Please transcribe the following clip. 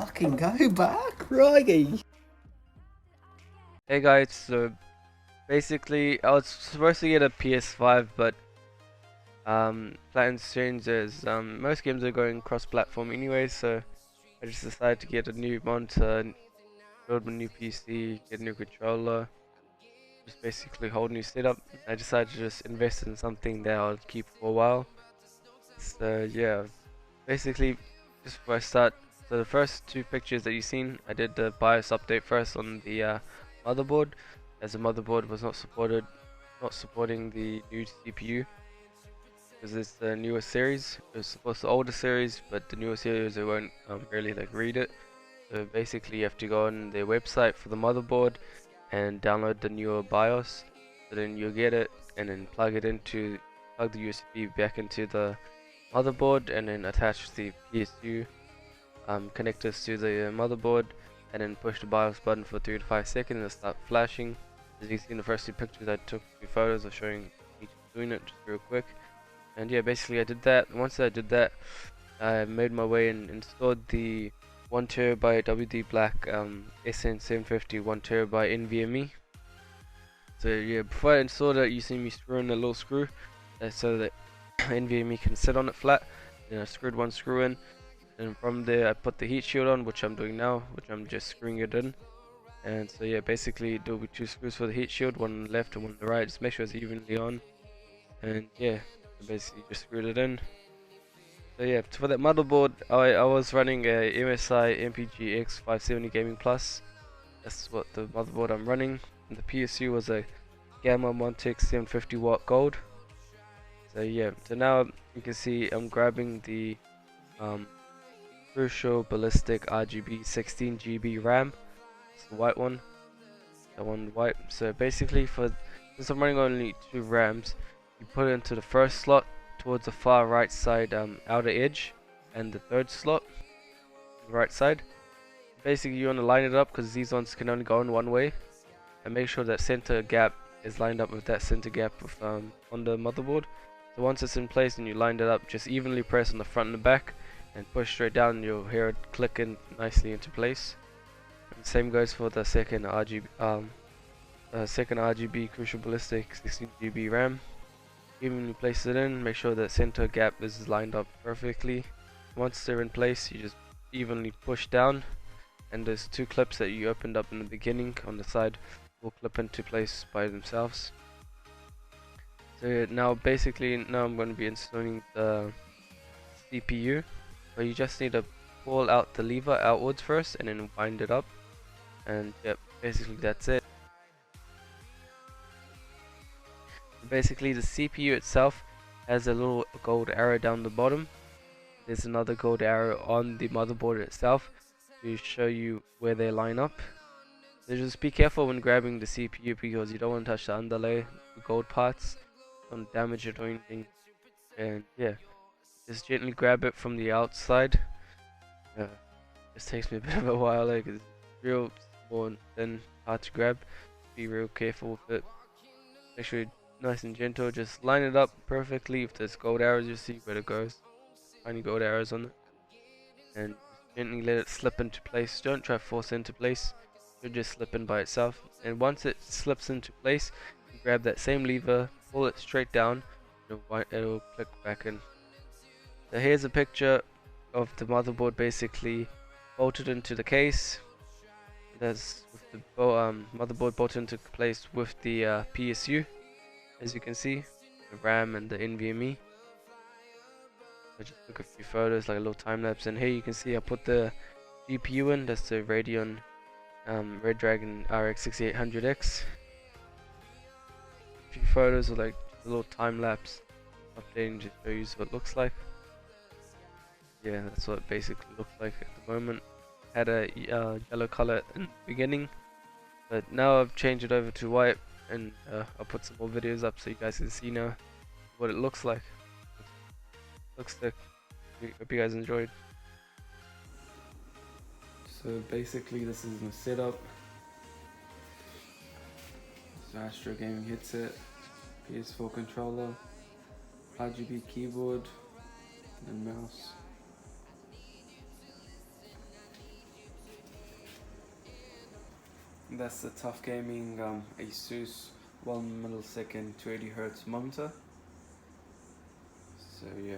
Fucking go back, Crikey. Hey guys, so basically I was supposed to get a PS5, but plans changed as most games are going cross-platform anyway, so I just decided to get a new monitor, build a new PC, get a new controller, just basically a whole new setup. I decided to just invest in something that I'll keep for a while. So yeah, basically just before I start, so the first two pictures that you've seen, I did the BIOS update first on the motherboard, as the motherboard was not supporting the new CPU, because it's the newer series. It was supposed to the older series, but the newer series it won't really like read it. So basically you have to go on their website for the motherboard and download the newer BIOS. So then you'll get it and then plug the USB back into the motherboard and then attach the PSU connectors to the motherboard and then push the BIOS button for 3 to 5 seconds and it'll start flashing. As you can see in the first two pictures, I took 2 photos of showing each doing it just real quick. And yeah, basically I did that. Once I did that, I made my way and installed the 1TB WD Black SN750 1TB NVMe. So yeah, before I installed it, you see me screwing a little screw so that NVMe can sit on it flat. Then I screwed one screw in, and from there I put the heat shield on, which I'm doing now, which I'm just screwing it in. And so yeah, basically there will be 2 screws for the heat shield, one on the left and one on the right. Just make sure it's evenly on. And yeah, I basically just screwed it in. So yeah, for that motherboard, I was running a MSI MPG X570 Gaming Plus. That's what the motherboard I'm running. And the PSU was a Gamma Montech 750 watt gold. So yeah, so now you can see I'm grabbing the Crucial Ballistic RGB 16GB RAM. It's the white one. That one white. So basically since I'm running only 2 RAMs, you put it into the first slot towards the far right side outer edge, and the third slot right side. Basically you want to line it up because these ones can only go in one way, and make sure that center gap is lined up with that center gap on the motherboard. So once it's in place and you lined it up, just evenly press on the front and the back and push straight down, and you'll hear it click in nicely into place. And same goes for the second RGB Crucial Ballistic 16GB RAM. Evenly place it in, make sure that center gap is lined up perfectly. Once they're in place, you just evenly push down, and there's 2 clips that you opened up in the beginning on the side will clip into place by themselves. So yeah, now I'm going to be installing the CPU. So you just need to pull out the lever outwards first and then wind it up, and yep, basically that's it. Basically the CPU itself has a little gold arrow down the bottom. There's another gold arrow on the motherboard itself to show you where they line up. So just be careful when grabbing the CPU because you don't want to touch the underlay, the gold parts, don't damage it or anything. And yeah, just gently grab it from the outside. This takes me a bit of a while, like it's real small and thin, hard to grab. Be real careful with it. Make sure you're nice and gentle. Just line it up perfectly. If there's gold arrows, you see where it goes. Tiny gold arrows on it, and just gently let it slip into place. Don't try to force it into place. It'll just slip in by itself. And once it slips into place, you grab that same lever, pull it straight down, it'll click back in. So here's a picture of the motherboard basically bolted into the case. That's with the motherboard bolted into place with the PSU, as you can see, the RAM and the NVMe. I just took a few photos, like a little time lapse, and here you can see I put the GPU in. That's the Radeon Radeon RX6800X. A few photos of like a little time lapse updating to show you what it looks like. Yeah, that's what it basically looks like at the moment. Had a yellow color in the beginning, but now I've changed it over to white, and I'll put some more videos up so you guys can see now what it looks like. Looks sick. Hope you guys enjoyed. So basically this is my setup. So Astro Gaming headset, PS4 controller, RGB keyboard, and mouse. that's the TUF Gaming ASUS 1 millisecond 280 Hz monitor. So yeah.